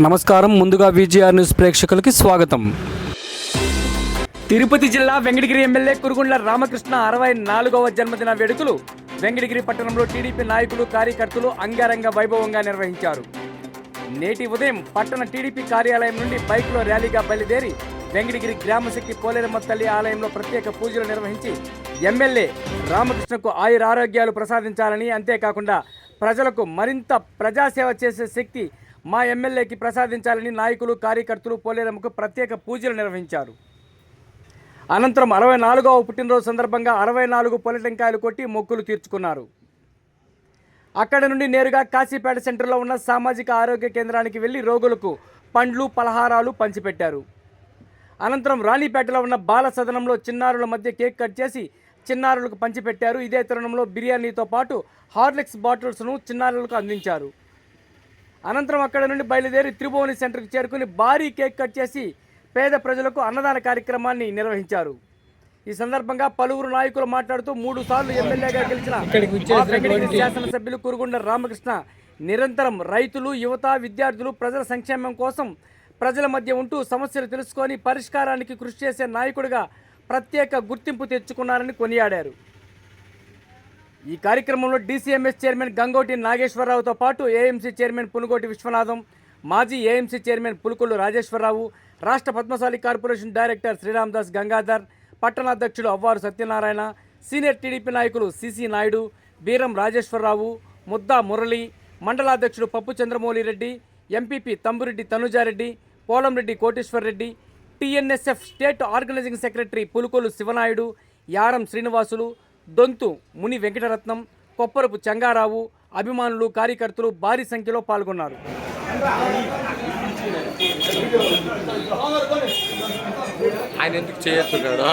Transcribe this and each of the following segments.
నమస్కారం. ముందుగా VGR news ప్రేక్షకులకి స్వాగతం. తిరుపతి జిల్లా వెంకటగిరి ఎమ్మెల్యే కురుగుండ్ల రామకృష్ణ 64వ జన్మదిన వేడుకలు వెంకటగిరి పట్టణంలో టీడీపీ నాయకులు కార్యకర్తలు అంగరంగ వైభవంగా నిర్వహించారు. నేటి ఉదయం పట్టణ టీడీపీ కార్యాలయం నుండి బైక్లో ర్యాలీగా బయలుదేరి వెంకటగిరి గ్రామశక్తి పోలేరమ్మ తల్లి ఆలయంలో ప్రత్యేక పూజలు నిర్వహించి ఎమ్మెల్యే రామకృష్ణకు ఆయురారోగ్యాలు ప్రసాదించాలని, అంతేకాకుండా ప్రజలకు మరింత ప్రజాసేవ చేసే శక్తి మా ఎమ్మెల్యేకి ప్రసాదించాలని నాయకులు కార్యకర్తలు పోలేరమ్మకు ప్రత్యేక పూజలు నిర్వహించారు. అనంతరం 64వ పుట్టినరోజు సందర్భంగా 64 పొలటెంకాయలు కొట్టి మొక్కులు తీర్చుకున్నారు. అక్కడి నుండి నేరుగా కాశీపేట సెంటర్లో ఉన్న సామాజిక ఆరోగ్య కేంద్రానికి వెళ్లి రోగులకు పండ్లు పలహారాలు పంచిపెట్టారు. అనంతరం రాణిపేటలో ఉన్న బాల సదనంలో చిన్నారుల మధ్య కేక్ కట్ చేసి చిన్నారులకు పంచిపెట్టారు. ఇదే తరుణంలో బిర్యానీతో పాటు హార్లిక్స్ బాటిల్స్ను చిన్నారులకు అందించారు. అనంతరం అక్కడ నుండి బయలుదేరి త్రిభువని సెంటర్కి చేరుకుని భారీ కేక్ కట్ చేసి పేద ప్రజలకు అన్నదాన కార్యక్రమాన్ని నిర్వహించారు. ఈ సందర్భంగా పలువురు నాయకులు మాట్లాడుతూ 3 సార్లు ఎమ్మెల్యేగా గెలిచిన శాసనసభ్యులు కురుగుండ్ల రామకృష్ణ నిరంతరం రైతులు, యువత, విద్యార్థులు, ప్రజల సంక్షేమం కోసం ప్రజల మధ్య ఉంటూ సమస్యలు తెలుసుకొని పరిష్కారానికి కృషి చేసే నాయకుడిగా ప్రత్యేక గుర్తింపు తెచ్చుకున్నారని కొనియాడారు. ఈ కార్యక్రమంలో డీసీఎంఎస్ చైర్మన్ గంగోటి నాగేశ్వరరావుతో పాటు ఏఎంసీ చైర్మన్ పునుగోటి విశ్వనాథం, మాజీ ఏఎంసీ చైర్మన్ పులుకొల్లు రాజేశ్వరరావు, రాష్ట్ర పద్మశాలి కార్పొరేషన్ డైరెక్టర్ శ్రీరామదాస్ గంగాధర్, పట్టణాధ్యక్షుడు అవ్వారు సత్యనారాయణ, సీనియర్ టీడీపీ నాయకులు సిసి నాయుడు, బీరం రాజేశ్వరరావు, ముద్దా మురళి, మండలాధ్యక్షుడు Pappu Chandramouli Reddy, MPP Tambureddy Tanuja Reddy, Polamreddy Koteswara Reddy, TNSF state organizing secretary Pulukollu Siva Naidu, Yaram Srinivasulu, Donthu Muni Venkataratnam, Kopparapu చంగారావు, అభిమానులు, కార్యకర్తలు భారీ సంఖ్యలో పాల్గొన్నారు. ఆయన ఎందుకు చేస్తున్నాడు?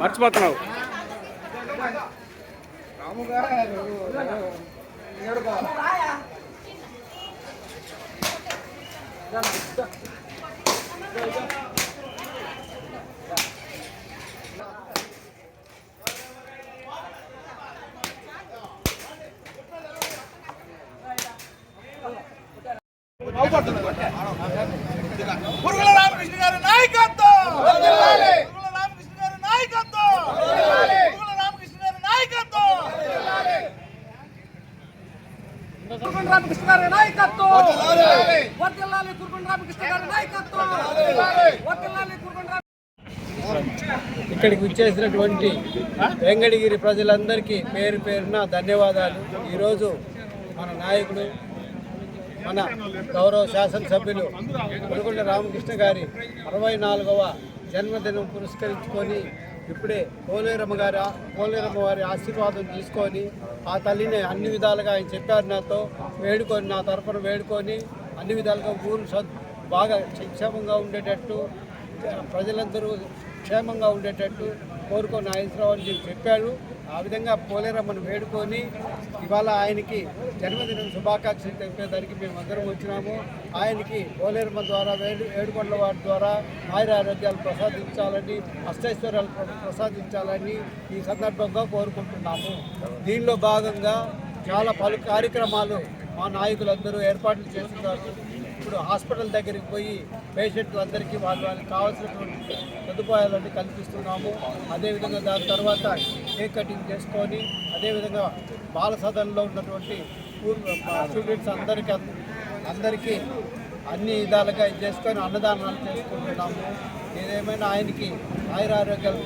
మర్చిపోతున్నావు. పురుగుల రామకృష్ణ గారి నాయకత్వం, పురుగుల రామకృష్ణ గారి నాయకత్వం, పురుగుల రామకృష్ణ గారి నాయకత్వం, కురుగుండ్ల రామకృష్ణ గారి నాయకత్వం, వర్ధిల్లాలి కురుగుండ్ల రామకృష్ణ గారి నాయకత్వం, వర్ధిల్లాలి కురుగుండ్ల. ఇక్కడికి వచ్చేసినటువంటి వెంకటగిరి ప్రజలందరికీ పేరు పేరున ధన్యవాదాలు. ఈరోజు మన నాయకుడు, మన గౌరవ శాసనసభ్యులు కురుగుండ్ల రామకృష్ణ గారి 64వ జన్మదినం పురస్కరించుకొని ఇప్పుడే పోలేరమ్మ వారి ఆశీర్వాదం తీసుకొని ఆ తల్లిని అన్ని విధాలుగా ఆయన చెప్పారు, నా తరఫున వేడుకొని అన్ని విధాలుగా ఊరు బాగా క్షేమంగా ఉండేటట్టు, ప్రజలందరూ క్షేమంగా ఉండేటట్టు కోరుకొని ఆశీర్వాదం అని చెప్పాడు. ఆ విధంగా పోలేరమ్మను వేడుకొని ఇవాళ ఆయనకి జన్మదిన శుభాకాంక్షలు తెలిపేదానికి మేమందరం వచ్చినాము. ఆయనకి పోలేరమ్మ ద్వారా వేడుకొండల వారి ద్వారా ఆయురారోగ్యాలు ప్రసాదించాలని, అష్టైశ్వర్యాలు ప్రసాదించాలని ఈ సందర్భంగా కోరుకుంటున్నాము. దీనిలో భాగంగా చాలా పలు కార్యక్రమాలు మా నాయకులందరూ ఏర్పాట్లు చేస్తున్నారు. ఇప్పుడు హాస్పిటల్ దగ్గరికి పోయి పేషెంట్లందరికీ వాళ్ళకి కావాల్సినటువంటి సదుపాయాలన్నీ కల్పిస్తున్నాము. అదేవిధంగా దాని తర్వాత కేక్ కటింగ్ చేసుకొని అదేవిధంగా బాల సదనంలో ఉన్నటువంటి స్టూడెంట్స్ అందరికీ అన్ని విధాలుగా ఇది చేసుకొని అన్నదానాలు చేసుకుంటున్నాము. ఏదేమైనా ఆయనకి ఆయురారోగ్యాలు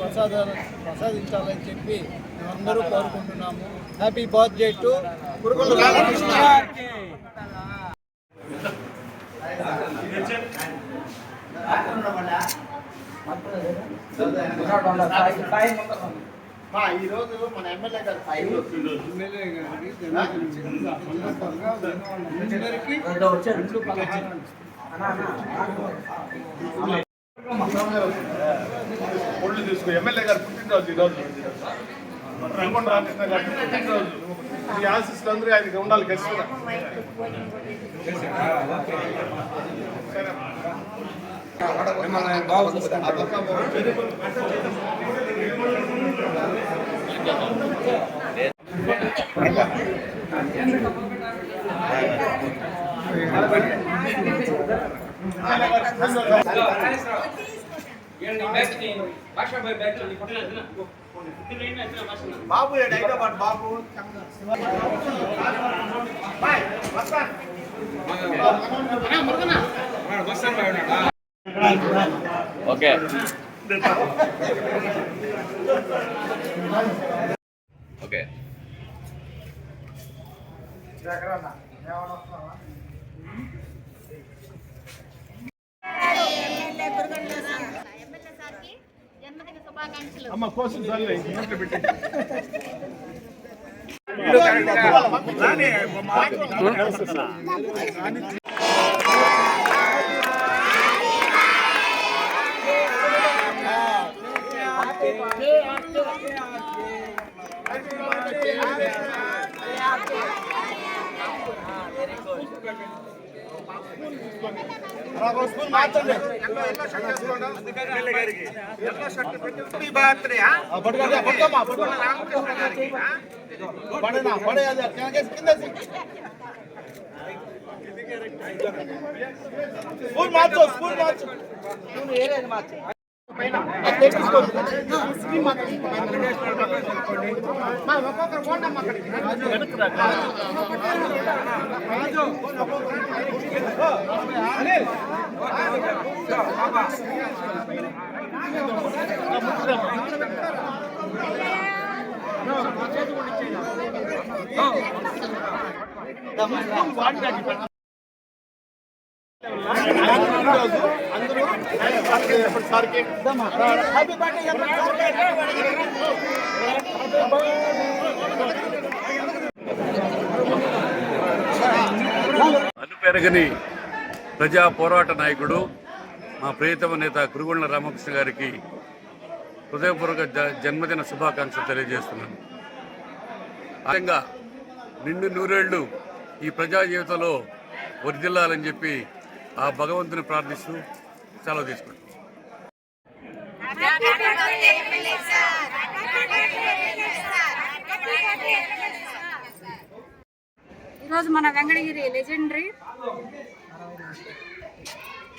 ప్రసాదించాలని చెప్పి మేమందరూ కోరుకుంటున్నాము. Happy birthday to Kurugula Ramakrishna. ఈరోజు మన ఎమ్మెల్యే గారు ఒళ్ళు తీసుకో. ఎమ్మెల్యే గారు పుట్టినరోజు ఈరోజు, రంగొండ రామకృష్ణ గారు పుట్టినరోజు. ఈ ఆశీస్సులు అందరూ ఆయనకి ఉండాలి ఖచ్చితంగా. బాబు హైదరాబాద్ బాబు ఓకే ఓకే జన్మదిన శుభాకాంక్షలు. అమ్మ కోసం సర్లే నోట్లో పెట్టి పెరగని ప్రజా పోరాట నాయకుడు మా ప్రియతమ నేత కురుగుండ్ల రామకృష్ణ గారికి హృదయపూర్వక జన్మదిన శుభాకాంక్షలు తెలియజేస్తున్నాను. ముఖ్యంగా నిండు నూరేళ్లు ఈ ప్రజా జీవితంలో వర్ధిల్లాలని చెప్పి ఆ భగవంతుని ప్రార్థిస్తూ సెలవు తీసుకుంటాం. ఈరోజు మన వెంకటగిరి లెజెండరీ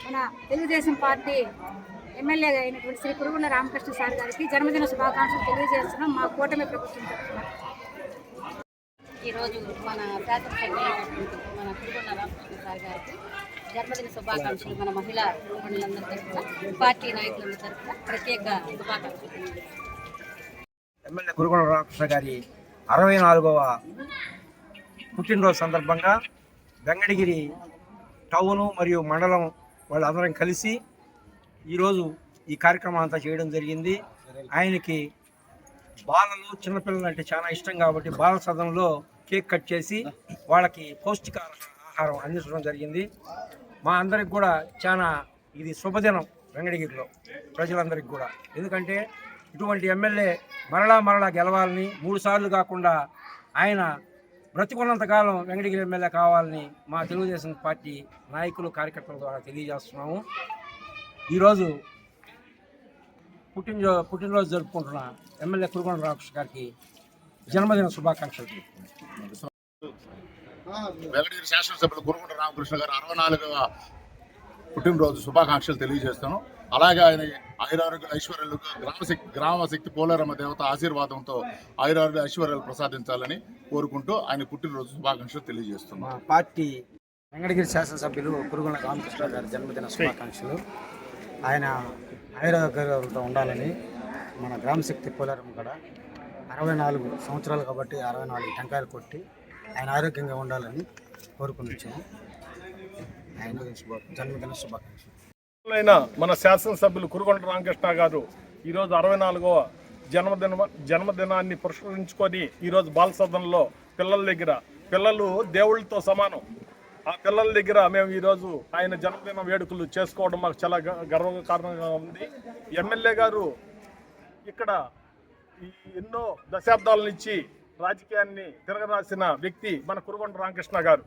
మన తెలుగుదేశం పార్టీ ఎమ్మెల్యే అయినటువంటి శ్రీ కురుగుండ్ల రామకృష్ణ సార్ గారికి జన్మదిన శుభాకాంక్షలు తెలియజేస్తున్నాం మా కూటమి ప్రభుత్వం తరఫున. ఈరోజు మన శాసనసభ్యులైనటువంటి మన కురుగుండ్ల రామకృష్ణ సార్ గారికి జన్మదిన శుభాకాంక్షలు మన మహిళా మండలందరి తరఫున పార్టీ నాయకులందరి తరఫున ప్రత్యేక శుభాకాంక్షలు. ఎమ్మెల్యే కురుగుండ్ల రామకృష్ణ గారి 64వ పుట్టినరోజు సందర్భంగా వెంకటగిరి టౌను మరియు మండలం వాళ్ళందరం కలిసి ఈరోజు ఈ కార్యక్రమం అంతా చేయడం జరిగింది. ఆయనకి బాలలు చిన్నపిల్లలు అంటే చాలా ఇష్టం కాబట్టి బాల సదనంలో కేక్ కట్ చేసి వాళ్ళకి పౌష్టిక ఆహారం అందించడం జరిగింది. మా అందరికి కూడా చాలా ఇది శుభదినం వెంకటగిరిలో ప్రజలందరికీ కూడా. ఎందుకంటే ఇటువంటి ఎమ్మెల్యే మరలా గెలవాలని 3 సార్లు కాకుండా ఆయన బ్రతికున్నంతకాలం వెంకటగిరి ఎమ్మెల్యే కావాలని మా తెలుగుదేశం పార్టీ నాయకులు కార్యకర్తల ద్వారా తెలియజేస్తున్నాము. ఈరోజు పుట్టినరోజు జరుపుకుంటున్న ఎమ్మెల్యే కురుగుండ్ల రామకృష్ణ గారికి జన్మదిన శుభాకాంక్షలు. వెంకటగిరి శాసనసభ్యులు కురుగుండ్ల రామకృష్ణ గారు 64వ పుట్టినరోజు శుభాకాంక్షలు తెలియజేస్తాను. అలాగే ఆయన ఆయురారోగ్య ఐశ్వర్యాలు గ్రామశక్తి పోలేరమ్మ దేవత ఆశీర్వాదంతో ఆయురారోగ్య ఐశ్వర్యాలు ప్రసాదించాలని కోరుకుంటూ ఆయన పుట్టినరోజు శుభాకాంక్షలు తెలియజేస్తున్నాం. మా పార్టీ వెంకటగిరి శాసనసభ్యులు కురుగుల రామకృష్ణ గారి జన్మదిన శుభాకాంక్షలు. ఆయన ఆయుర్వేదంతో ఉండాలని మన గ్రామశక్తి పోలేరం కూడా 64 సంవత్సరాలు కాబట్టి 64 టెంకాయలు కొట్టి ఆయన ఆరోగ్యంగా ఉండాలని కోరుకుని వచ్చాము. ఆయన జన్మదిన శుభాకాంక్షలు. మన శాసనసభ్యులు కురుగుల రామకృష్ణ గారు ఈరోజు 64వ జన్మదినాన్ని పురస్కరించుకొని ఈరోజు బాలసదనంలో పిల్లల దగ్గర, పిల్లలు దేవుళ్ళతో సమానం, ఆ పిల్లల దగ్గర మేము ఈరోజు ఆయన జన్మదిన వేడుకలు చేసుకోవడం మాకు చాలా గర్వకారణంగా ఉంది. ఎమ్మెల్యే గారు ఇక్కడ ఎన్నో దశాబ్దాల నుంచి రాజకీయాన్ని తిరగరాసిన వ్యక్తి మన కురుగుల రామకృష్ణ గారు.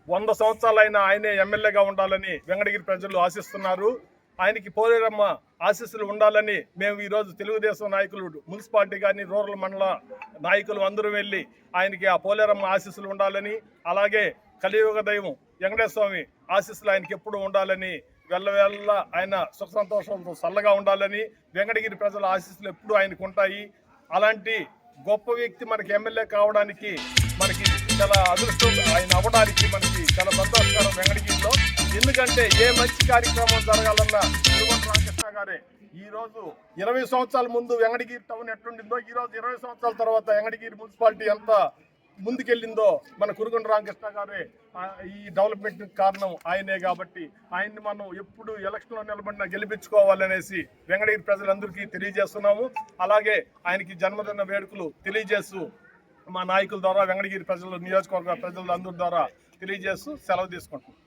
100 సంవత్సరాలైన ఆయనే ఎమ్మెల్యేగా ఉండాలని వెంకటగిరి ప్రజలు ఆశిస్తున్నారు. ఆయనకి పోలేరమ్మ ఆశీస్సులు ఉండాలని మేము ఈరోజు తెలుగుదేశం నాయకులు, మున్సిపాలిటీ కానీ రూరల్ మండల నాయకులు అందరూ వెళ్ళి ఆయనకి ఆ పోలేరమ్మ ఆశీస్సులు ఉండాలని, అలాగే కలియుగ దైవం వెంకటేశ్వర స్వామి ఆశీస్సులు ఆయనకి ఎప్పుడు ఉండాలని, వెళ్ళ ఆయన సుఖ సంతోషంతో చల్లగా ఉండాలని, వెంకటగిరి ప్రజల ఆశీస్సులు ఎప్పుడు ఆయనకు ఉంటాయి. అలాంటి గొప్ప వ్యక్తి మనకి ఎమ్మెల్యే కావడానికి మనకి చాలా అదృష్టం, ఆయన అవ్వడానికి మనకి చాలా సంతోషకరం వెంకటగిరిలో. ఎందుకంటే ఏ మంచి కార్యక్రమం జరగాలన్నా కురుగుల రామకృష్ణ గారే. ఈరోజు 20 సంవత్సరాల ముందు వెంకటగిరి టౌన్ ఎట్లుండిందో, ఈరోజు 20 సంవత్సరాల తర్వాత వెంకటగిరి మున్సిపాలిటీ ఎంత ముందుకెళ్ళిందో మన కురుగుల రామకృష్ణ గారే ఈ డెవలప్మెంట్ కారణం ఆయనే. కాబట్టి ఆయన్ని మనం ఎప్పుడు ఎలక్షన్లో నిలబడినా గెలిపించుకోవాలనేసి వెంకటగిరి ప్రజలందరికీ తెలియజేస్తున్నాము. అలాగే ఆయనకి జన్మదిన వేడుకలు తెలియజేస్తూ మా నాయకుల ద్వారా, వెంకటగిరి ప్రజలు, నియోజకవర్గ ప్రజలందరి ద్వారా తెలియజేస్తూ సెలవు తీసుకుంటున్నాం.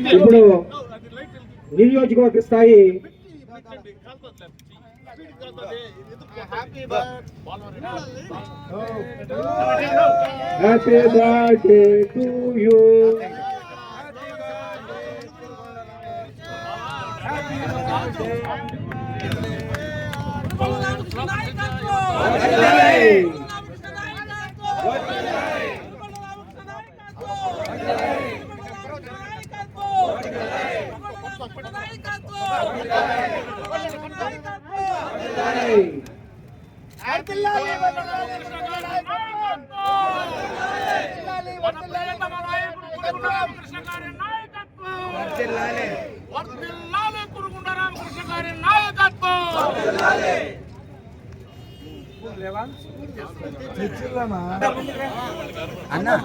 ఇప్పుడు నియోజకవర్గ స్థాయి హ్యాపీ బర్త్డే టు యూ. అన్నా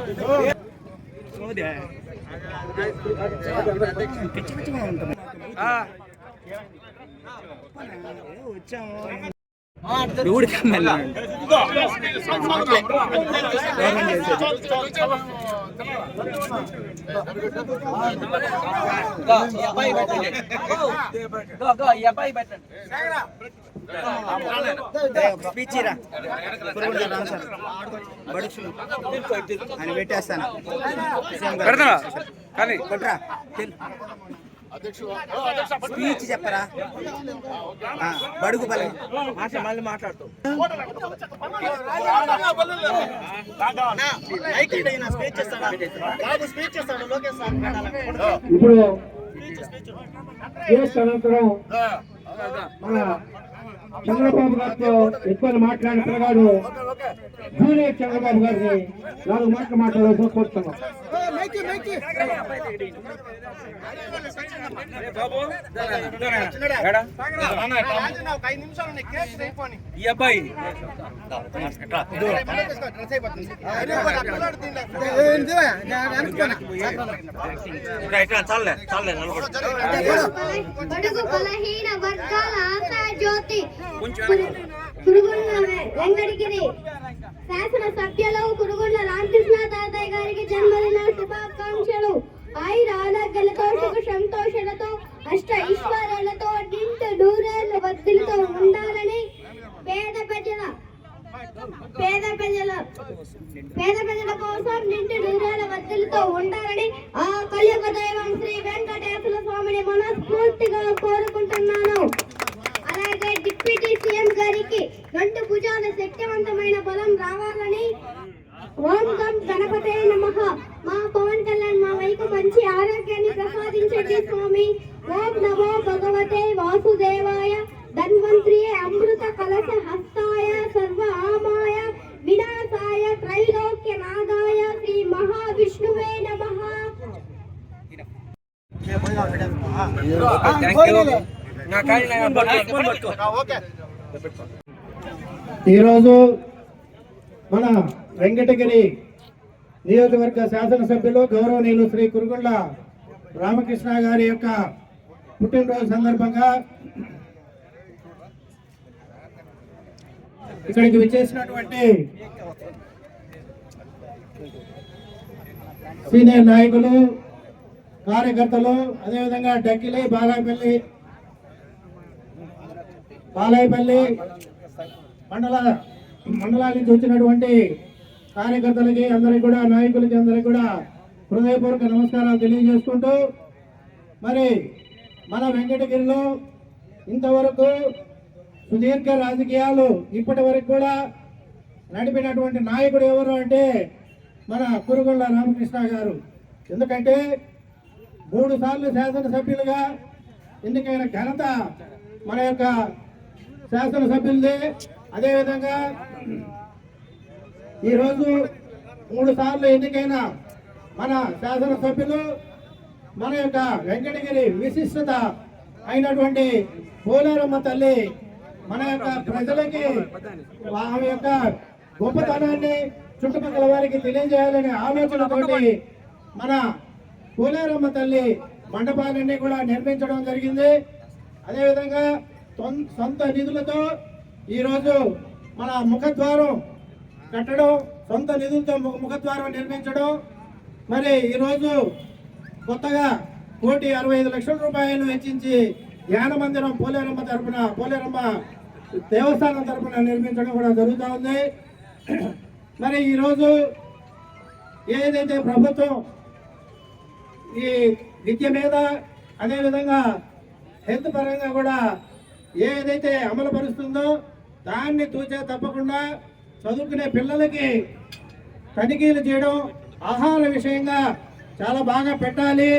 స్పీచ్ అని పెట్టేస్తాను కానీ స్పీచ్ చెప్పరా బడుగు బలం మళ్ళీ మాట్లాడుతూ ఇప్పుడు అనంతరం మన చంద్రబాబు గారితో ఎక్కువ మాట్లాడిన పిల్లగాడు జూనియర్ చంద్రబాబు గారిని 4 మాటలు మాట్లాడాల్సి కోరుతున్నాం. ఈ అబ్బాయి బలహీన వర్గాల ఆశా జ్యోతి కురుగుళ్ళ వెంకటగిరి శాసన సభ్యులు కురుగుళ్ళ రామకృష్ణ తాతయ్య గారికి జన్మదిన శుభాకాంక్షలు. ఆయుర ఆరోగ్యాలతో, సుఖ సంతోషాలతో, అష్ట ఐశ్వర్యాలతో, నిండు నూరేళ్ల వర్ధులతో ఉండాలని, పేద ప్రజల కోసం నిండు నూరేళ్ల వర్ధులతో ఉండాలని ఆ కలియుగ దైవం శ్రీ వెంకటేశ్వర స్వామిని మనస్ఫూర్తిగా కోరుకుంటున్నాను. అలాగే డిప్యూటీ సీఎం గారికి 2 భుజాల శక్తివంతమైన బలం రావాలని, ఓం గం గణపతే నమః, మా పవన్ కళ్యాణ్ మా వైపు మంచి ఆరోగ్యాన్ని ప్రసాదించండి స్వామి. ఓం నమో భగవతే వాసుదేవాయ ధన్వంత్రియే అమృత కలశ హస్తాయ సర్వ ఈరోజు మన వెంకటగిరి నియోజకవర్గ శాసనసభ్యులు గౌరవనీయులు శ్రీ కురుగుండ్ల రామకృష్ణ గారి యొక్క పుట్టినరోజు సందర్భంగా ఇక్కడికి విచ్చేసినటువంటి సీనియర్ నాయకులు, కార్యకర్తలు, అదేవిధంగా డక్కిలి, బాలాయపల్లి మండలాల నుంచి వచ్చినటువంటి కార్యకర్తలకి అందరికి కూడా, నాయకులకి అందరికి కూడా హృదయపూర్వక నమస్కారాలు తెలియజేసుకుంటూ, మరి మన వెంకటగిరిలో ఇంతవరకు సుదీర్ఘ రాజకీయాలు ఇప్పటి వరకు కూడా నడిపినటువంటి నాయకుడు ఎవరు అంటే మన కురుగుండ్ల రామకృష్ణ గారు. ఎందుకంటే 3 సార్లు శాసనసభ్యులుగా ఎన్నికైన ఘనత మన యొక్క శాసనసభ్యులదే. అదేవిధంగా ఈరోజు 3 సార్లు ఎన్నికైన మన శాసనసభ్యులు మన యొక్క వెంకటగిరి విశిష్టత అయినటువంటి పోలేరమ్మ తల్లి మన యొక్క ప్రజలకి ఆమె యొక్క గొప్పతనాన్ని చుట్టుపక్కల వారికి తెలియజేయాలనే ఆలోచనతోటి మన పోలేరమ్మ తల్లి మండపాలన్నీ కూడా నిర్మించడం జరిగింది. అదేవిధంగా సొంత నిధులతో ఈరోజు మన ముఖద్వారం కట్టడం, సొంత నిధులతో ముఖద్వారం నిర్మించడం, మరి ఈరోజు కొత్తగా 1,65,00,000 రూపాయలు వెచ్చించి ధ్యాన మందిరం పోలేరమ్మ దేవస్థానం తరఫున నిర్మించడం కూడా జరుగుతూ ఉంది. మరి ఈరోజు ఏదైతే ప్రభుత్వం ఈ విద్య మీద, అదేవిధంగా హెల్త్ పరంగా కూడా ఏదైతే అమలు పరుస్తుందో దాన్ని తూచా తప్పకుండా చదువుకునే పిల్లలకి తనిఖీలు చేయడం, ఆహార విషయంగా చాలా బాగా పెట్టాలి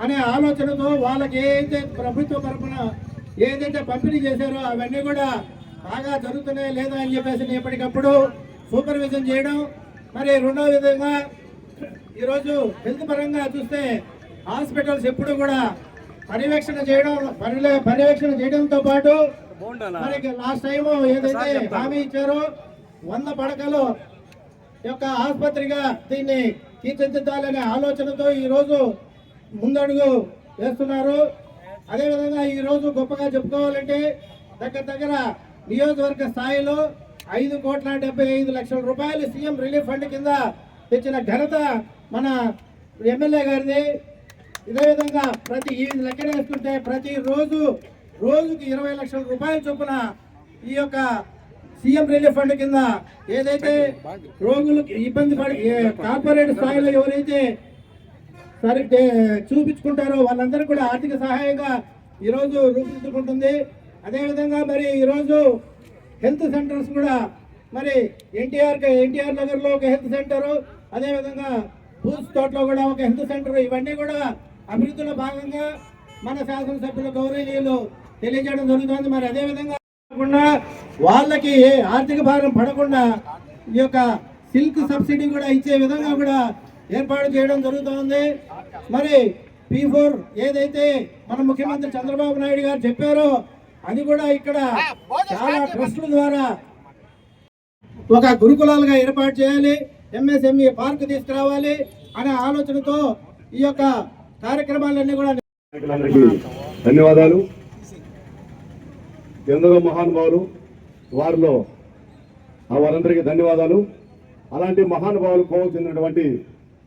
అనే ఆలోచనతో వాళ్ళకి ఏదైతే ప్రభుత్వ తరఫున ఏదైతే పంపిణీ చేశారో అవన్నీ కూడా బాగా జరుగుతున్నాయా లేదా అని చెప్పేసి ఎప్పటికప్పుడు సూపర్విజన్ చేయడం. మరి రెండో విధంగా ఈరోజు హెల్త్ పరంగా చూస్తే హాస్పిటల్స్ ఎప్పుడు కూడా పర్యవేక్షణ చేయడంతో పాటు మనకి లాస్ట్ టైం ఏదైతే హామీ ఇచ్చారో 100 పడకలు యొక్క ఆసుపత్రిగా దీన్ని తీర్చిదిద్దాలనే ఆలోచనతో ఈరోజు ముందడుగు వేస్తున్నారు. అదేవిధంగా ఈరోజు గొప్పగా చెప్పుకోవాలంటే దగ్గర నియోజకవర్గ స్థాయిలో 5,75,00,000 రూపాయలు సీఎం రిలీఫ్ ఫండ్ కింద తెచ్చిన ఘనత మన ఎమ్మెల్యే గారిది. ఇదే విధంగా ఈ లెక్కన వేసుకుంటే రోజుకి 20 లక్షల రూపాయల చొప్పున ఈ యొక్క సీఎం రిలీఫ్ ఫండ్ కింద ఏదైతే రోగులకు ఇబ్బంది పడి కార్పొరేట్ స్థాయిలో ఎవరైతే చూపించుకుంటారో వాళ్ళందరూ కూడా ఆర్థిక సహాయంగా ఈరోజు రూపుదిద్దుకుంటుంది. అదేవిధంగా మరి ఈరోజు హెల్త్ సెంటర్స్ కూడా మరి ఎన్టీఆర్ నగర్లో ఒక హెల్త్ సెంటరు, అదేవిధంగా పూస్ తోటలో కూడా ఒక హెల్త్ సెంటర్, ఇవన్నీ కూడా అభివృద్ధిలో భాగంగా మన శాసనసభ్యులు గౌరవనీయులు తెలియజేయడం జరుగుతుంది. మరి అదేవిధంగా వాళ్ళకి ఆర్థిక భారం పడకుండా ఈ యొక్క సిల్క్ సబ్సిడీ కూడా ఇచ్చే విధంగా కూడా ఏర్పాటు చేయడం జరుగుతుంది. మరి P4 ఏదైతే మన ముఖ్యమంత్రి చంద్రబాబు నాయుడు గారు చెప్పారో అది కూడా ఇక్కడ చాలా ట్రస్టుల ద్వారా ఒక గురుకులాలుగా ఏర్పాటు చేయాలి, MSME పార్క్ తీసుకురావాలి అనే ఆలోచనతో ఈ యొక్క కార్యక్రమాలన్నీ కూడా. ధన్యవాదాలు. ఎందరో మహానుభావులు, వారిలో వారందరికీ ధన్యవాదాలు. అలాంటి మహానుభావులు కోవ చెందినటువంటి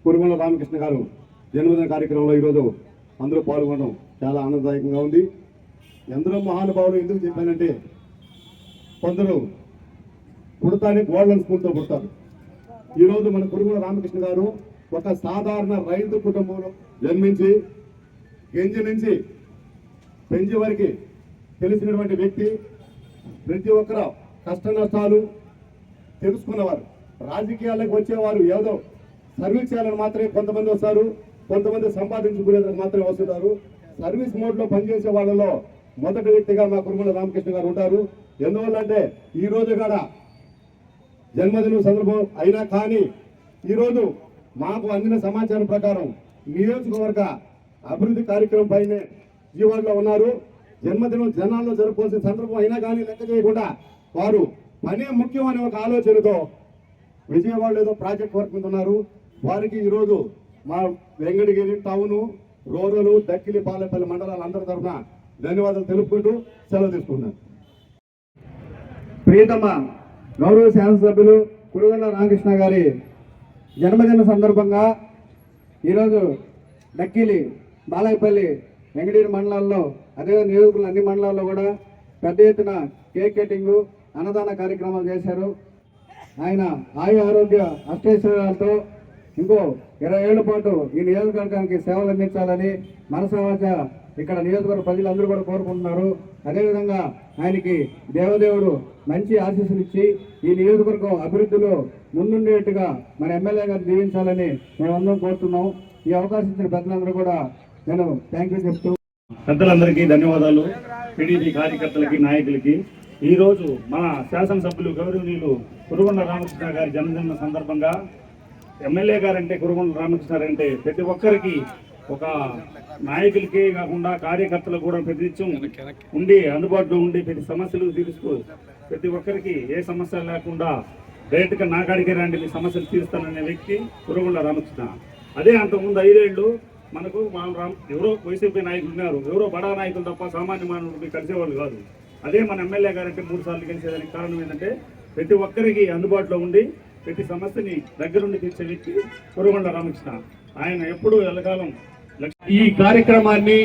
కురుగుండ్ల రామకృష్ణ గారు జన్మదిన కార్యక్రమంలో ఈరోజు అందరూ పాల్గొనడం చాలా ఆనందదాయకంగా ఉంది. ఎందరో మహానుభావులు ఎందుకు చెప్పానంటే, కొందరు పుడతానే గోల్డెన్ స్పూన్తో పుడతారు. ఈరోజు మన కురుగుండ్ల రామకృష్ణ గారు ఒక సాధారణ రైతు కుటుంబంలో జన్మించి గెంజి నుంచి పెంచి వరకు తెలిసినటువంటి వ్యక్తి. ప్రతి ఒక్కరు కష్ట నష్టాలు తెలుసుకున్నవారు. రాజకీయాలకు వచ్చేవారు ఏదో సర్వీస్ చేయాలని మాత్రమే కొంతమంది వస్తారు, కొంతమంది సంపాదించుకునేందుకు మాత్రమే వస్తుంటారు. సర్వీస్ మోడ్లో పనిచేసే వాళ్ళలో మొదటి వ్యక్తిగా మా కురుగుండ్ల రామకృష్ణ గారు ఉంటారు. ఎందువల్ల అంటే ఈరోజు కూడా జన్మదిన సందర్భం అయినా కానీ ఈరోజు మాకు అందిన సమాచారం ప్రకారం నియోజకవర్గ అభివృద్ధి కార్యక్రమం పైనే జీవన్లో ఉన్నారు. జన్మదినం జనాల్లో జరుపుకోవాల్సిన సందర్భం అయినా కానీ లెక్క చేయకుండా వారు పనే ముఖ్యం అనే ఒక ఆలోచనతో విజయవాడలో ఏదో ప్రాజెక్ట్ వర్క్ మీద ఉన్నారు. వారికి ఈరోజు మా వెంకటగిరి టౌను, రూరల్, దక్కిలి, పాలపల్లి మండలాల అందరి తరఫున ధన్యవాదాలు తెలుపుకుంటూ సెలవు తీసుకున్నాను. ప్రియతమ గౌరవ శాసనసభ్యులు కురుగొండ రామకృష్ణ గారి జన్మదిన సందర్భంగా ఈరోజు దక్కిలి, బాలాయపల్లి, వెంకటగిరి మండలాల్లో అదే నియోజకవర్గంలో అన్ని మండలాల్లో కూడా పెద్ద ఎత్తున కేక్ కటింగు, అన్నదాన కార్యక్రమాలు చేశారు. ఆయన ఆరోగ్య అష్టైశ్వర్యాలతో ఇంకో 20 ఏళ్ల పాటు ఈ నియోజకవర్గానికి సేవలు అందించాలని మనసావాచ ఇక్కడ నియోజకవర్గ ప్రజలందరూ కూడా కోరుకుంటున్నారు. అదేవిధంగా ఆయనకి దేవదేవుడు మంచి ఆశీస్సులు ఇచ్చి ఈ నియోజకవర్గం అభివృద్ధిలో ముందుండేట్టుగా మన ఎమ్మెల్యే గారు దీవించాలని మేమందరం కోరుతున్నాం. ఈ అవకాశం ఇచ్చిన పెద్దలందరూ కూడా నేను థ్యాంక్ యూ చెప్తూ, పెద్దలందరికీ ధన్యవాదాలు. టీడీపీ కార్యకర్తలకి, నాయకులకి ఈరోజు మన శాసనసభ్యులు గౌరవనీయులు కురుగొండ రామకృష్ణ గారి జన్మదిన సందర్భంగా MLA guarantee Kurugonda Ramakrishna guarantee ప్రతి ఒక్కరికి ఒక నాయకులకే కాకుండా కార్యకర్తలు కూడా ప్రతినిత్యం ఉండి అందుబాటులో ఉండి ప్రతి సమస్యలు తీరుస్తూ ప్రతి ఒక్కరికి ఏ సమస్య లేకుండా డైరెక్ట్గా నా కాడికే రండి మీ సమస్యలు తీరుస్తాననే వ్యక్తి కురుగొండ రామకృష్ణ. అదే అంతకుముందు 5 ఏళ్ళు మనకు ఎవరో వైసీపీ నాయకులు ఉన్నారు, ఎవరో బడా నాయకులు తప్ప సామాన్య మానవుడికి కలిసేవాళ్ళు కాదు. అదే మన ఎమ్మెల్యే గారంటే 3 సార్లు కలిసేదానికి కారణం ఏంటంటే ప్రతి ఒక్కరికి అందుబాటులో ఉండి ప్రతి సమస్యని దగ్గరుండి తీర్చే వ్యక్తి కురుగొండ రామకృష్ణ. ఆయన ఎప్పుడూ ఎల్లకాలం ఈ కార్యక్రమాన్ని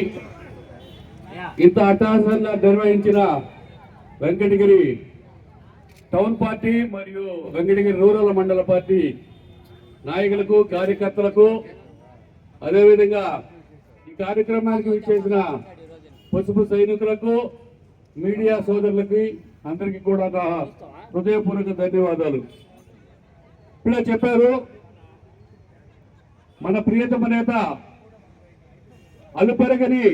ఇంత అట్టహాసంగా నిర్వహించిన వెంకటగిరి టౌన్ పార్టీ మరియు వెంకటగిరి రూరల్ మండల పార్టీ నాయకులకు, కార్యకర్తలకు, అదేవిధంగా ఈ కార్యక్రమానికి విచ్చేసిన పసుపు సైనికులకు, మీడియా సోదరులకి అందరికీ కూడా నా హృదయపూర్వక ధన్యవాదాలు. ఇలా చెప్పారు మన ప్రియతమ నేత అలుపెరగని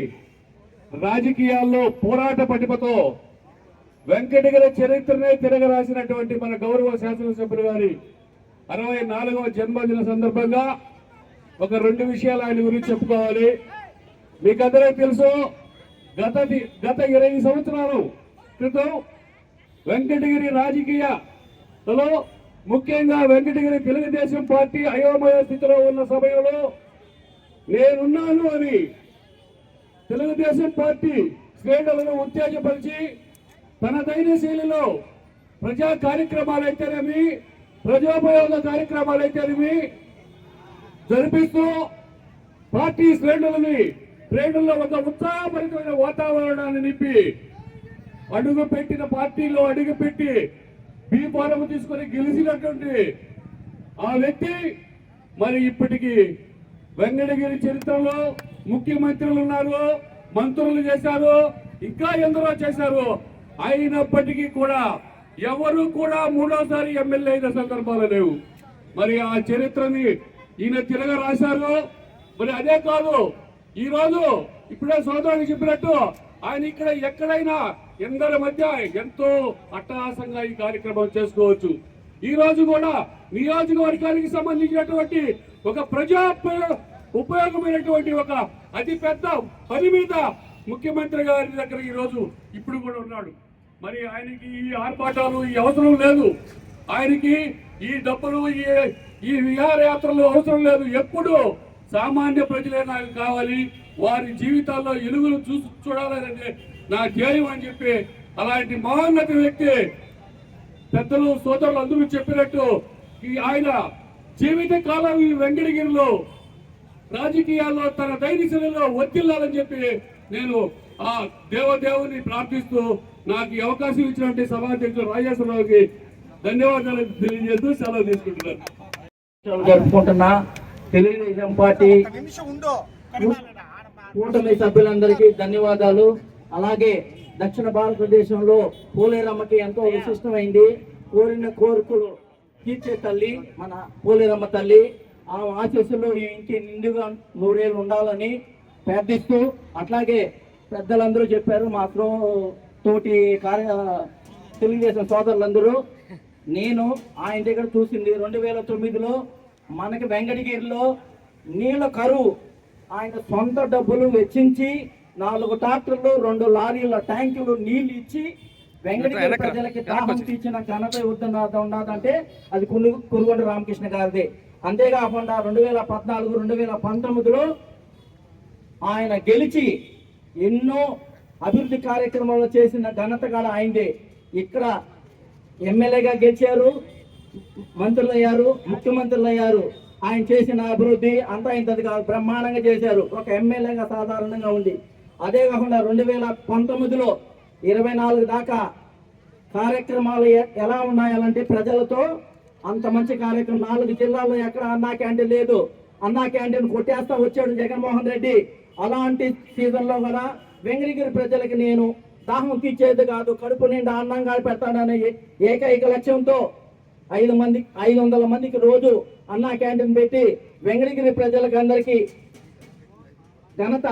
రాజకీయాల్లో పోరాట పటిమతో వెంకటగిరి చరిత్రనే తిరగరాసినటువంటి మన గౌరవ శాసనసభ్యులు గారి 64వ జన్మదిన సందర్భంగా ఒక 2 విషయాలు ఆయన గురించి చెప్పుకోవాలి. మీకందరికీ తెలుసు, గత 20 సంవత్సరాల క్రితం వెంకటగిరి రాజకీయాలలో ముఖ్యంగా వెంకటగిరి తెలుగుదేశం పార్టీ అయోమయ స్థితిలో ఉన్న సమయంలో నేనున్నాను అని తెలుగుదేశం పార్టీ శ్రేణులను ఉత్తేజపరిచి తనదైన శైలిలో ప్రజా కార్యక్రమాలైతేనేమి, ప్రజోపయోగ కార్యక్రమాలైతేనేమి జరిపిస్తూ పార్టీ శ్రేణుల్లో ఒక ఉత్సాహభరితమైన వాతావరణాన్ని నింపి పార్టీలో అడుగుపెట్టి బీఫారం తీసుకొని గెలిచినటువంటి ఆ వ్యక్తి మరి ఇప్పటికీ వెంకటగిరి చరిత్రలో ముఖ్యమంత్రులు ఉన్నారు, మంత్రులు చేశారు, ఇంకా ఎందరో చేశారు. అయినప్పటికీ కూడా ఎవరు కూడా 3వసారి ఎమ్మెల్యే అయిన సందర్భాలు లేవు. మరి ఆ చరిత్రని ఈయన తిరగ రాశారు. మరి అదే కాదు, ఈ రోజు ఇప్పుడే సోదరునికి చెప్పినట్టు ఆయన ఇక్కడ ఎక్కడైనా ఎందరి మధ్య ఎంతో అట్టహాసంగా ఈ కార్యక్రమం చేసుకోవచ్చు. ఈ రోజు కూడా నియోజకవర్గానికి సంబంధించినటువంటి ఒక ప్రజా ఉపయోగమైనటువంటి ఒక అతి పెద్ద పని మీద ముఖ్యమంత్రి గారి దగ్గర ఈ రోజు ఇప్పుడు కూడా ఉన్నాడు. మరి ఆయనకి ఈ ఆర్భాటాలు ఈ అవసరం లేదు, ఆయనకి ఈ డబ్బులు ఈ విహారయాత్రలు అవసరం లేదు. ఎప్పుడు సామాన్య ప్రజలే నాకు కావాలి, వారి జీవితాల్లో ఎలుగులు చూడాలనే నా ధ్యేయం అని చెప్పి అలాంటి మహోన్నత వ్యక్తి పెద్దలు సోదరులు అందరూ చెప్పినట్టు ఆయన జీవిత కాలం ఈ వెంకటగిరిలో రాజకీయాల్లో తన ధైర్యశైలిలో వర్తిల్లాలని చెప్పి నేను ఆ దేవదేవుని ప్రార్థిస్తూ నాకు ఈ అవకాశం ఇచ్చినటువంటి సభాధ్యక్షుడు రాజేశ్వరరావుకి ధన్యవాదాలు తెలియజేస్తూ సెలవు తీసుకుంటున్నాను. జరుపుకుంటున్నా తెలుగుదేశం పార్టీ కూటమి సభ్యులందరికీ ధన్యవాదాలు. అలాగే దక్షిణ భారతదేశంలో పోలేరమ్మకి ఎంతో విశిష్టమైంది. కోరిన కోరికలు తీర్చే తల్లి మన పోలేరమ్మ తల్లి. ఆ ఆశీస్సులు ఈ ఇంటి నిండుగా 100 ఏళ్ళు ఉండాలని ప్రార్థిస్తూ, అట్లాగే పెద్దలందరూ చెప్పారు, మా తోటి తెలుగుదేశం సోదరులందరూ, నేను ఆయన దగ్గర చూసింది 2009లో మనకి వెంకటగిరిలో నీళ్ళ కరువు ఆయన సొంత డబ్బులు వెచ్చించి 4 ట్రాక్టర్లు 2 లారీల ట్యాంకులు నీళ్లు ఇచ్చి వెంకటగిరి ప్రజలకి దాహం తీర్చిన ఘనత ఉన్నదంటే అది కురుగొండ రామకృష్ణ గారిదే. అంతేకాకుండా 2014, 2019లో ఆయన గెలిచి ఎన్నో అభివృద్ధి కార్యక్రమాలు చేసిన ఘనత కూడా ఆయనదే. ఇక్కడ ఎమ్మెల్యేగా గెలిచారు, మంత్రులు అయ్యారు, ముఖ్యమంత్రులు అయ్యారు. ఆయన చేసిన అభివృద్ధి అంతా ఇంతది కాదు, బ్రహ్మాండంగా చేశారు ఒక ఎమ్మెల్యేగా సాధారణంగా ఉంది. అదే కాకుండా 2019లో 24 దాకా కార్యక్రమాలు ఎలా ఉన్నాయాలంటే ప్రజలతో అంత మంచి కార్యక్రమం. 4 జిల్లాల్లో ఎక్కడ అన్నా క్యాంటీన్ లేదు. అన్నా క్యాంటీన్ కొట్టేస్తా వచ్చాడు జగన్మోహన్ రెడ్డి. అలాంటి సీజన్లో కూడా వెంకటగిరి ప్రజలకి నేను దాహం తీర్చేది కాదు, కడుపు నిండా అన్నంగా పెడతాననే ఏకైక లక్ష్యంతో 500 మందికి రోజు అన్నా క్యాంటీన్ పెట్టి వెంకటగిరి ప్రజలకు అందరికీ ఘనత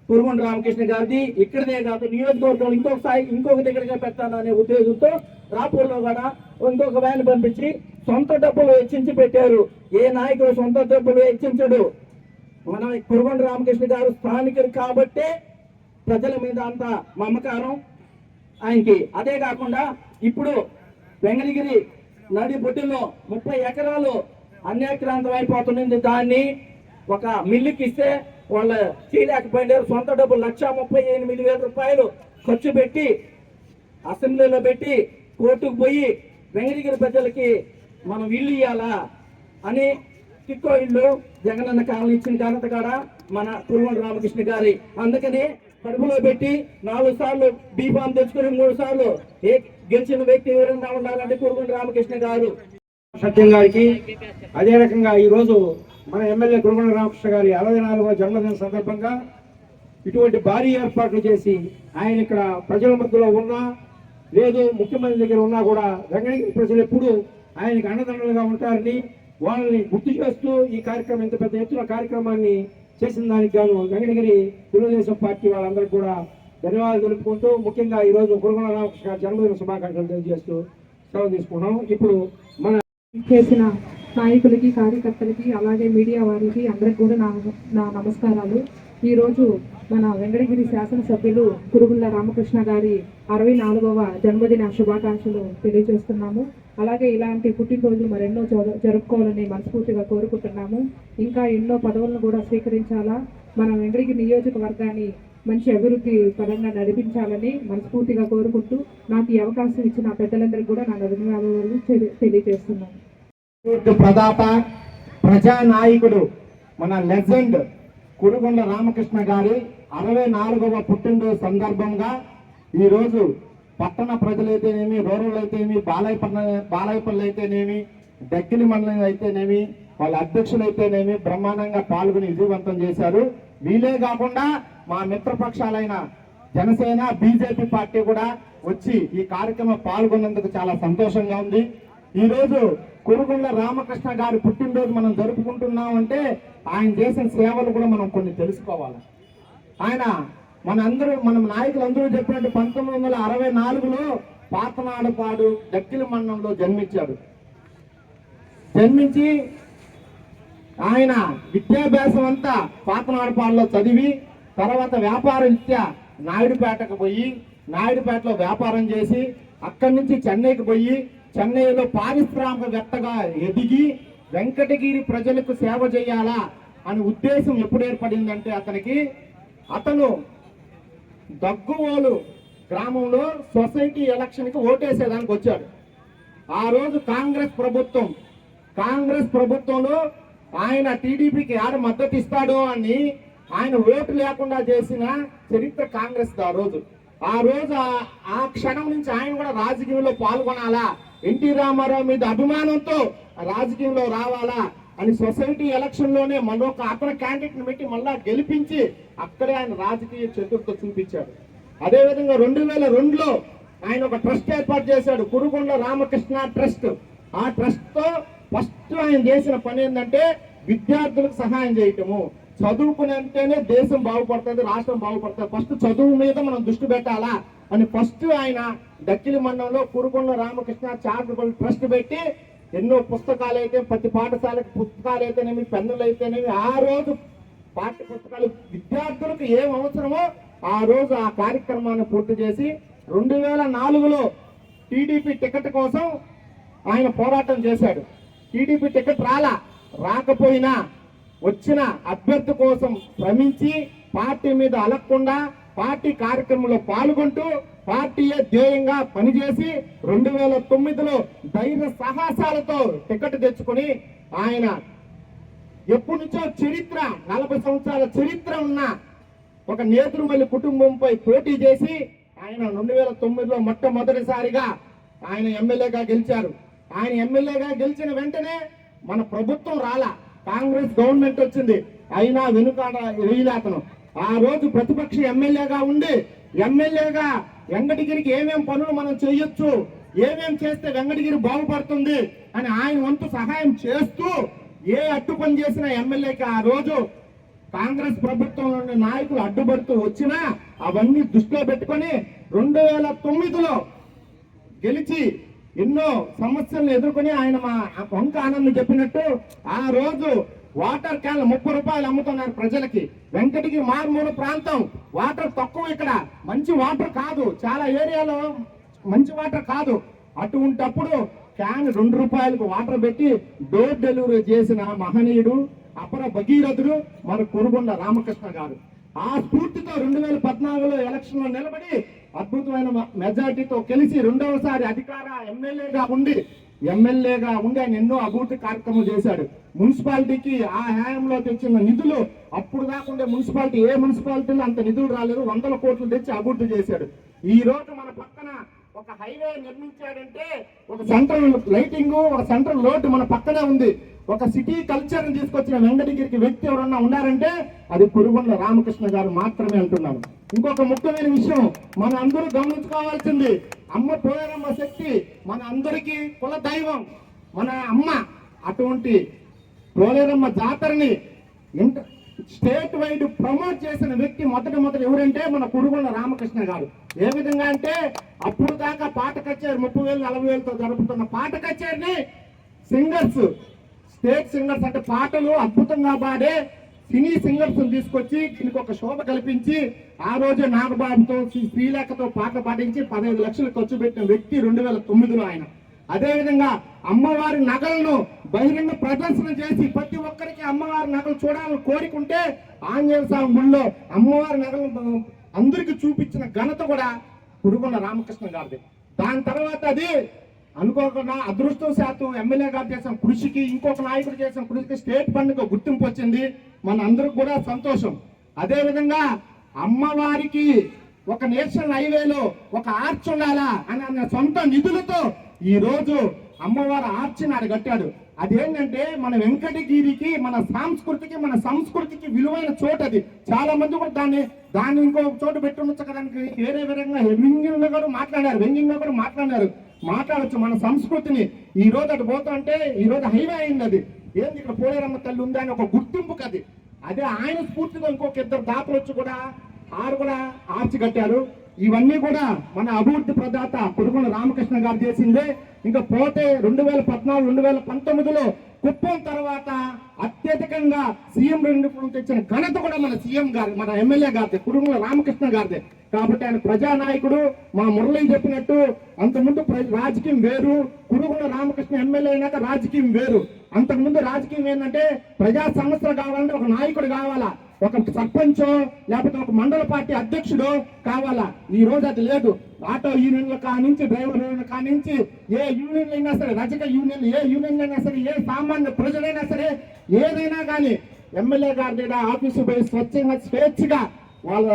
కురుగొండ రామకృష్ణ గారిది. ఇక్కడనే కాదు, నియోజకవర్గంలో ఇంకొక దగ్గరగా పెడతాననే ఉద్దేశంతో రాపూర్లో కూడా ఇంకొక వ్యాన్ పంపించి సొంత డబ్బులు వెచ్చించి పెట్టారు. ఏ నాయకుడు సొంత డబ్బులు వెచ్చించడు. మన కురుగొండ రామకృష్ణ గారు స్థానికుడు కాబట్టే ప్రజల మీద అంత మమకారం ఆయనకి. అదే కాకుండా ఇప్పుడు వెంకటగిరి నడి బొడ్డులో 30 ఎకరాలు అన్యాక్రాంతం అయిపోతుంది. దాన్ని ఒక మిల్లుకి ఇస్తే వాళ్ళ చేయలేకపోయినారు. సొంత డబ్బులు 1,38,000 రూపాయలు ఖర్చు పెట్టి అసెంబ్లీలో పెట్టి కోర్టుకు పోయి వెంకటగిరి ప్రజలకి మనం ఇల్లు ఇవ్వాలా అని టిక్కో ఇల్లు జగనన్న కాలనీ ఇచ్చిన ఘనత కూడా మన కురుగొండ రామకృష్ణ గారి. అందుకని కడుపులో పెట్టి 4 సార్లు బీఫామ్ తెచ్చుకుని 3 సార్లు గెలిచిన వ్యక్తి ఎవరైనా ఉండాలంటే కురుగొండ రామకృష్ణ గారు. సత్యం గారికి అదే రకంగా ఈరోజు మన ఎమ్మెల్యే కురుగొండ రామకృష్ణ గారి 64వ జన్మదిన సందర్భంగా ఇటువంటి భారీ ఏర్పాట్లు చేసి ఆయన ఇక్కడ ప్రజల మధ్యలో ఉన్నా లేదు, ముఖ్యమంత్రి దగ్గర ఉన్నా కూడా వెంకటగిరి ప్రజలు ఎప్పుడు ఆయనకి అండదండలుగా ఉంటారని వాళ్ళని గుర్తు చేస్తూ ఈ కార్యక్రమం ఇంత పెద్ద ఎత్తున కార్యక్రమాన్ని చేసిన దానికి గాను వెంకటగిరి తెలుగుదేశం పార్టీ వాళ్ళందరికీ కూడా ధన్యవాదాలు తెలుపుకుంటూ ముఖ్యంగా ఈరోజు కురుగొండ రామకృష్ణ గారి జన్మదిన శుభాకాంక్షలు తెలియజేస్తూ సెలవు తీసుకున్నాం. ఇప్పుడు మన చేసిన నాయకులకి, కార్యకర్తలకి, అలాగే మీడియా వారికి అందరికి కూడా నా నమస్కారాలు. ఈరోజు మన వెంకటగిరి శాసనసభ్యులు కురుగొండ రామకృష్ణ గారి 64వ జన్మదిన శుభాకాంక్షలు తెలియజేస్తున్నాము. అలాగే ఇలాంటి పుట్టినరోజులు మరెన్నో జరుపుకోవాలని మనస్ఫూర్తిగా కోరుకుంటున్నాము. ఇంకా ఎన్నో పదవులను కూడా స్వీకరించాలా, మన వెంకటగిరి నియోజకవర్గాన్ని మంచి అభివృద్ధి పరంగా నడిపించాలని మనస్ఫూర్తిగా కోరుకుంటూ నాకు ఈ అవకాశం ఇచ్చిన పెద్దలందరికీ కూడా నా ధన్యవాదాలు తెలియజేస్తున్నాను. ప్రదాత ప్రజానాయకుడు మన లెజెండ్ కురుగొండ రామకృష్ణ గారి 64వ పుట్టినరోజు సందర్భంగా ఈరోజు పట్టణ ప్రజలైతేనేమి, రూరల్ అయితేనేమి, బాలాయపల్లి అయితేనేమి, దక్కిలి మండలం అయితేనేమి, వాళ్ళ అధ్యక్షులు అయితేనేమి బ్రహ్మాండంగా పాల్గొని విజయవంతం చేశారు. వీలే కాకుండా మా మిత్రపక్షాలైన జనసేన, బీజేపీ పార్టీ కూడా వచ్చి ఈ కార్యక్రమం పాల్గొన్నందుకు చాలా సంతోషంగా ఉంది. ఈరోజు కురుగొండ రామకృష్ణ గారి పుట్టినరోజు మనం జరుపుకుంటున్నాం అంటే ఆయన చేసిన సేవలు కూడా మనం కొన్ని తెలుసుకోవాలి. ఆయన మన నాయకులందరూ చెప్పినట్టు 1964లో పాతనాడపాడు దక్కిలి మండలంలో జన్మించాడు. జన్మించి ఆయన విద్యాభ్యాసం అంతా పాతనాడపాడులో చదివి తర్వాత వ్యాపార రీత్యా నాయుడుపేటకు పోయి నాయుడుపేటలో వ్యాపారం చేసి అక్కడి నుంచి చెన్నైకి పోయి చెన్నైలో పారిశ్రామికవేత్తగా ఎదిగి వెంకటగిరి ప్రజలకు సేవ చేయాలా అనే ఉద్దేశం ఎప్పుడు ఏర్పడిందంటే అతను దగ్గువోలు గ్రామంలో సొసైటీ ఎలక్షన్కి ఓటేసేదానికి వచ్చాడు. ఆ రోజు కాంగ్రెస్ ప్రభుత్వంలో ఆయన టీడీపీకి ఆడ మద్దతు ఇస్తాడో అని ఆయన ఓటు లేకుండా చేసిన చరిత్ర కాంగ్రెస్. ఆ రోజు ఆ క్షణం నుంచి ఆయన కూడా రాజకీయంలో పాల్గొనాలా, ఎన్టీ రామారావు మీద అభిమానంతో రాజకీయంలో రావాలా అని సొసైటీ ఎలక్షన్ లోనే మరొక అతని క్యాండిడేట్ పెట్టి మళ్ళా గెలిపించి అక్కడే ఆయన రాజకీయ చతురత చూపించాడు. అదేవిధంగా 2002లో ఆయన ఒక ట్రస్ట్ ఏర్పాటు చేశాడు, కురుగొండ రామకృష్ణ ట్రస్ట్. ఆ ట్రస్ట్ తో ఫస్ట్ ఆయన చేసిన పని ఏంటంటే విద్యార్థులకు సహాయం చేయటము. చదువుకునంటేనే దేశం బాగుపడుతుంది, రాష్ట్రం బాగుపడుతుంది. ఫస్ట్ చదువు మీద మనం దృష్టి పెట్టాలా అని ఫస్ట్ ఆయన దక్కిలి మండలంలో కురుగొండ రామకృష్ణ చారిటబుల్ ట్రస్ట్ పెట్టి ఎన్నో పుస్తకాలు అయితే ప్రతి పాఠశాలకు పుస్తకాలు అయితేనేమి, పెన్నులు అయితేనేమి ఆ రోజు పాఠ్య పుస్తకాలు విద్యార్థులకు ఏం అవసరమో ఆ రోజు ఆ కార్యక్రమాన్ని పూర్తి చేసి 2004లో టీడీపీ టికెట్ కోసం ఆయన పోరాటం చేశాడు. టీడీపీ టికెట్ రాకపోయినా వచ్చిన అభ్యర్థి కోసం శ్రమించి పార్టీ మీద అలగకుండా పార్టీ కార్యక్రమంలో పాల్గొంటూ పార్టీయే ధ్యేయంగా పనిచేసి 2009లో ధైర్య సాహసాలతో టికెట్ తెచ్చుకుని ఆయన ఎప్పటి నుంచో చరిత్ర 40 సంవత్సరాల చరిత్ర ఉన్న ఒక నేతృమల్లి కుటుంబంపై పోటీ చేసి ఆయన 2009లో మొట్టమొదటిసారిగా ఆయన ఎమ్మెల్యేగా గెలిచారు. ఆయన ఎమ్మెల్యేగా గెలిచిన వెంటనే మన ప్రభుత్వం కాంగ్రెస్ గవర్నమెంట్ వచ్చింది. అయినా వెనుకాడ వేయలేతను ఆ రోజు ప్రతిపక్ష ఎమ్మెల్యేగా ఉండి ఎమ్మెల్యేగా వెంకటగిరికి ఏమేం పనులు మనం చేయొచ్చు, ఏమేం చేస్తే వెంకటగిరి బాగుపడుతుంది అని ఆయన వంతు సహాయం చేస్తూ ఏ అడ్డు పని చేసిన ఎమ్మెల్యేకి ఆ రోజు కాంగ్రెస్ ప్రభుత్వంలోని నాయకులు అడ్డుపడుతూ వచ్చినా అవన్నీ దృష్టిలో పెట్టుకొని 2009లో గెలిచి ఎన్నో సమస్యలను ఎదుర్కొని ఆయన మా వంక ఆనంద్ చెప్పినట్టు ఆ రోజు వాటర్ క్యాన్ 30 రూపాయలు అమ్ముతున్నారు ప్రజలకి. వెంకటగిరి మారుమూల ప్రాంతం, వాటర్ తక్కువ, ఇక్కడ మంచి వాటర్ కాదు, చాలా ఏరియాలో మంచి వాటర్ కాదు. అటువంటప్పుడు క్యాన్ 2 రూపాయలకు వాటర్ పెట్టి డోర్ డెలివరీ చేసిన మహనీయుడు అపర భగీరథుడు మన కురుగుండ రామకృష్ణ గారు. ఆ స్ఫూర్తితో 2014లో ఎలక్షన్ లో నిలబడి అద్భుతమైన మెజార్టీతో గెలిచి రెండవసారి అధికార ఎమ్మెల్యేగా ఉండి ఆయన ఎన్నో అభివృద్ధి కార్యక్రమం చేశాడు. మున్సిపాలిటీకి ఆ హయాంలో తెచ్చిన నిధులు అప్పుడు కాకుండా మున్సిపాలిటీ ఏ మున్సిపాలిటీలో అంత నిధులు రాలేదు, 100 కోట్లు తెచ్చి అభివృద్ధి చేశాడు. ఈ రోజు మన పక్కన ఒక హైవే నిర్మించాడంటే ఒక సెంట్రల్ లైటింగ్, ఒక సెంట్రల్ రోడ్డు మన పక్కనే ఉంది. ఒక సిటీ కల్చర్ తీసుకొచ్చిన వెంకటగిరికి వ్యక్తి ఎవరన్నా ఉన్నారంటే అది కురుగుండ రామకృష్ణ గారు మాత్రమే అంటున్నాను. ఇంకొక ముఖ్యమైన విషయం మన అందరూ గమనించుకోవాల్సింది, అమ్మ పోలేరమ్మ శక్తి మన అందరికీ కుల దైవం, మన అమ్మ. అటువంటి పోలేరమ్మ జాతరని స్టేట్ వైడ్ ప్రమోట్ చేసిన వ్యక్తి మొదటి ఎవరంటే మన కురుగుండ రామకృష్ణ గారు. ఏ విధంగా అంటే అప్పుడు దాకా పాట కచేరీ 30,000 40,000తో జరుపుతున్న పాట కచేరీని సింగర్స్, స్టేట్ సింగర్స్ అంటే పాటలు అద్భుతంగా పాడే సినీ సింగర్స్ తీసుకొచ్చి దీనికి ఒక శోభ కల్పించి ఆ రోజే నాగబాబుతో శ్రీలేఖతో పాట పాటించి 15 లక్షలు ఖర్చు పెట్టిన వ్యక్తి 2009లో ఆయన. అదేవిధంగా అమ్మవారి నగలను బహిరంగ ప్రదర్శన చేసి ప్రతి ఒక్కరికి అమ్మవారి నగలు చూడాలని కోరుకుంటే ఆంజనేయ స్వామి గుళ్ళో అమ్మవారి నగలను అందరికి చూపించిన ఘనత కూడా కురుగుండ రామకృష్ణ గారిది. దాని తర్వాత అది అనుకోకుండా అదృష్టవశాత్తు ఎమ్మెల్యే గారు చేసిన కృషికి, ఇంకొక నాయకుడు చేసిన కృషికి స్టేట్ ఫండ్కి గుర్తింపు వచ్చింది. మన అందరికి కూడా సంతోషం. అదేవిధంగా అమ్మవారికి ఒక నేషనల్ హైవేలో ఒక ఆర్చ్ ఉండాలా అని అన్న సొంత నిధులతో ఈ రోజు అమ్మవారి ఆర్చిని ఆడ కట్టాడు. అదేంటంటే మన వెంకటగిరికి, మన సంస్కృతికి విలువైన చోటు అది. చాలా మంది కూడా దాన్ని ఇంకో చోటు పెట్టి ఉండొచ్చు, వేరే విధంగా వ్యంగ్యంగా కూడా మాట్లాడచ్చు మన సంస్కృతిని. ఈ రోజు అటు పోతుంటే ఈ రోజు హైవే అయింది. అది ఏంది ఇక్కడ పోలేరమ్మ తల్లి ఉందా అని ఒక గుర్తింపు కది. అదే ఆయన స్ఫూర్తితో ఇంకొక 2 దాతలు వచ్చి కూడా ఆర్చి కట్టారు. ఇవన్నీ కూడా మన అభివృద్ధి ప్రదాత కురుగుండ రామకృష్ణ గారు చేసిందే. ఇంకా పోతే 2014 2019లో కుప్పం తర్వాత అత్యధికంగా సీఎం రెండు తెచ్చిన ఘనత కూడా మన సీఎం గారి, మన ఎమ్మెల్యే గారిదే, కురుగుండ రామకృష్ణ గారిదే. కాబట్టి ఆయన ప్రజానాయకుడు. మా మురళి చెప్పినట్టు అంతకుముందు రాజకీయం వేరు, కురుగుండ రామకృష్ణ ఎమ్మెల్యే అయినాక రాజకీయం వేరు. అంతకుముందు రాజకీయం ఏంటంటే ప్రజా సమస్యలు కావాలంటే ఒక నాయకుడు కావాలా, ఒక సర్పంచో లేకపోతే ఒక మండల పార్టీ అధ్యక్షుడు కావాలా. ఈ రోజు అది లేదు. ఆటో యూనియన్ల కానించి, డ్రైవర్ యూనియన్ కానించి, ఏ యూనియన్లు అయినా సరే, రజక యూనియన్ ఏ యూనియన్ అయినా సరే, ఏ సామాన్య ప్రజలైనా సరే, ఏదైనా కానీ ఎమ్మెల్యే గారి దగ్గర ఆఫీసు పోయి స్వేచ్ఛగా వాళ్ళ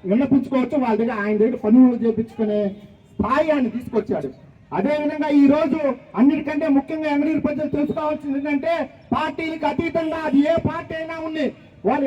విన్నపించుకోవచ్చు. వాళ్ళ దగ్గర ఆయన దగ్గర పనులు చేయించుకునే స్థాయి ఆయన తీసుకొచ్చాడు. అదేవిధంగా ఈ రోజు అన్నిటికంటే ముఖ్యంగా వెంకటగిరి ప్రజలు తెలుసుకోవాల్సింది ఏంటంటే పార్టీలకు అతీతంగా అది ఏ పార్టీ అయినా ఉంది, వాళ్ళు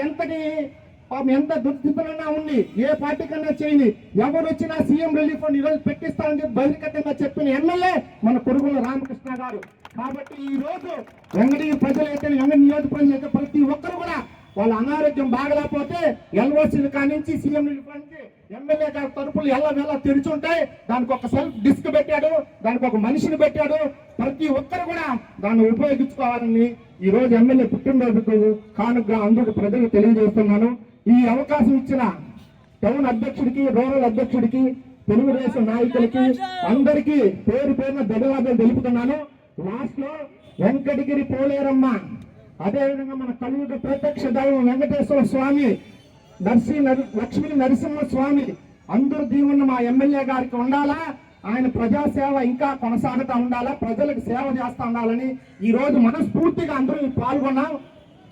ఎంత దుర్స్థితులైనా ఉంది, ఏ పార్టీ కన్నా చేయని, ఎవరు వచ్చినా సీఎం రిలీఫ్ ఫండ్ ఈరోజు పెట్టిస్తారని చెప్పి బహిర్గతంగా చెప్పిన ఎమ్మెల్యే మన కురుగుండ రామకృష్ణ గారు. కాబట్టి ఈ రోజు వెంకటగిరి ప్రజలైతే, వెంకట నియోజక ప్రజలైతే ప్రతి ఒక్కరు కూడా వాళ్ళ అనారోగ్యం బాగలేకపోతే ఎల్ఓసీలు కానించి సీఎం రిలీఫ్ ఫండ్ ఎమ్మెల్యే గారి తరపులు ఎల్లవేళ తెరిచుంటాయి. దానికి ఒక సెల్ఫ్ డిస్క్ పెట్టాడు, దానికి ఒక మనిషిని పెట్టాడు. ప్రతి ఒక్కరు కూడా దాన్ని ఉపయోగించుకోవాలని ఈ రోజు ఎమ్మెల్యే పుట్టినరోజుకు కానుకగా అందరూ ప్రజలకు తెలియజేస్తున్నాను. ఈ అవకాశం ఇచ్చిన టౌన్ అధ్యక్షుడికి, రూరల్ అధ్యక్షుడికి, తెలుగుదేశం నాయకులకి అందరికీ పేరు పేరున ధన్యవాదాలు తెలుపుతున్నాను. లాస్ట్ లో వెంకటగిరి పోలేరమ్మ, అదేవిధంగా మన కలియుగ ప్రత్యక్ష దైవం వెంకటేశ్వర స్వామి, లక్ష్మీ నరసింహ స్వామి అందరూ దీవెన మా ఎమ్మెల్యే గారికి ఉండాలా, ఆయన ప్రజాసేవ ఇంకా కొనసాగుతూ ఉండాలా, ప్రజలకు సేవ చేస్తూ ఉండాలని ఈ రోజు మనస్ఫూర్తిగా అందరూ పాల్గొన్నాం.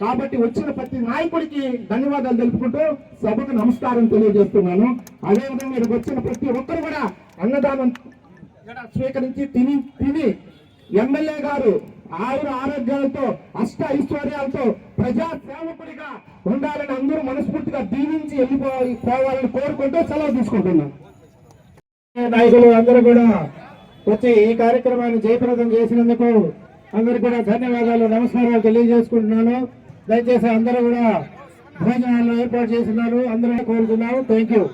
కాబట్టి వచ్చిన ప్రతి నాయకుడికి ధన్యవాదాలు తెలుపుకుంటూ సభకు నమస్కారం తెలియజేస్తున్నాను. అదేవిధంగా మీరు వచ్చిన ప్రతి ఒక్కరు కూడా అన్నదానం స్వీకరించి తిని ఎమ్మెల్యే గారు ఆరోగ్యాలతో అష్ట ఐశ్వర్యాలతో ప్రజా సేవకుడిగా ఉండాలని అందరూ మనస్ఫూర్తిగా దీవించి వెళ్ళిపోవాలని కోరుకుంటూ సెలవు తీసుకుంటున్నాను. నాయకులు అందరూ కూడా వచ్చి ఈ కార్యక్రమాన్ని జయప్రదం చేసినందుకు అందరికీ కూడా ధన్యవాదాలు, నమస్కారాలు తెలియజేసుకుంటున్నాను. దయచేసి అందరూ కూడా భోజనాలు ఏర్పాటు చేస్తున్నారు, అందరూ కోరుతున్నాము. Thank you.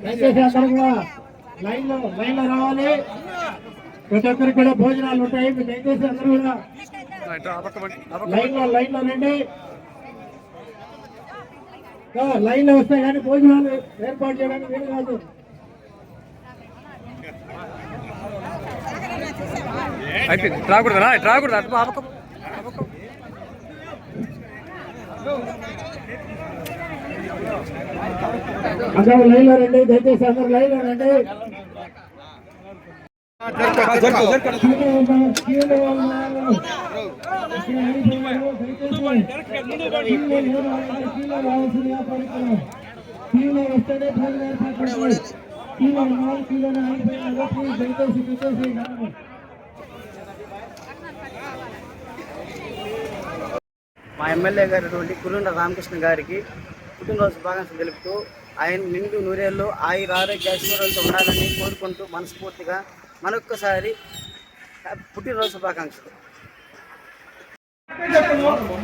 దయచేసి అందరూ కూడా లైన్ లో రావాలి. ప్రతి ఒక్కరికి కూడా భోజనాలు ఉంటాయి. దయచేసి అందరూ కూడా లైన్ లో రండి. లైన్ లో వస్తాయి కానీ భోజనాలు ఏర్పాటు చేయడానికి వీలు కాదు. అందరూ లైన్ లో రండి. దయచేసి అందరూ లైన్ లో రండి. మా ఎమ్మెల్యే గారు కురుండ్ల రామకృష్ణ గారికి పుట్టినరోజు శుభాకాంక్షలు తెలుపుతూ ఆయన నిండు నూరేళ్ళు ఆయుర ఆరోగ్య ఐశ్వర్యాలతో ఉండాలని కోరుకుంటూ మనస్ఫూర్తిగా మరొక్కసారి పుట్టినరోజు శుభాకాంక్షలు.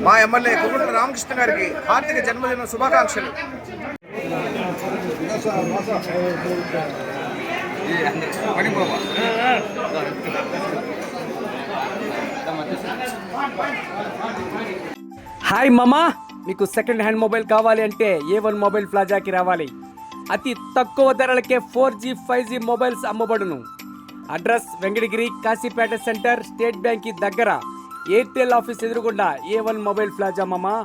మా ఎమ్మెల్యే కురుండ్ల రామకృష్ణ గారికి హార్దిక జన్మదిన శుభాకాంక్షలు. హాయ్ మామా, మీకు సెకండ్ హ్యాండ్ మొబైల్ కావాలి అంటే A1 మొబైల్ ప్లాజాకి రావాలి. అతి తక్కువ ధరలకే 4G 5G మొబైల్స్ అమ్మబడును. Address Venkatagiri Kasipet centre, state bank దగ్గర, ఎయిర్టెల్ ఆఫీస్ ఎదురుగుండా A1 మొబైల్ ప్లాజా మామా.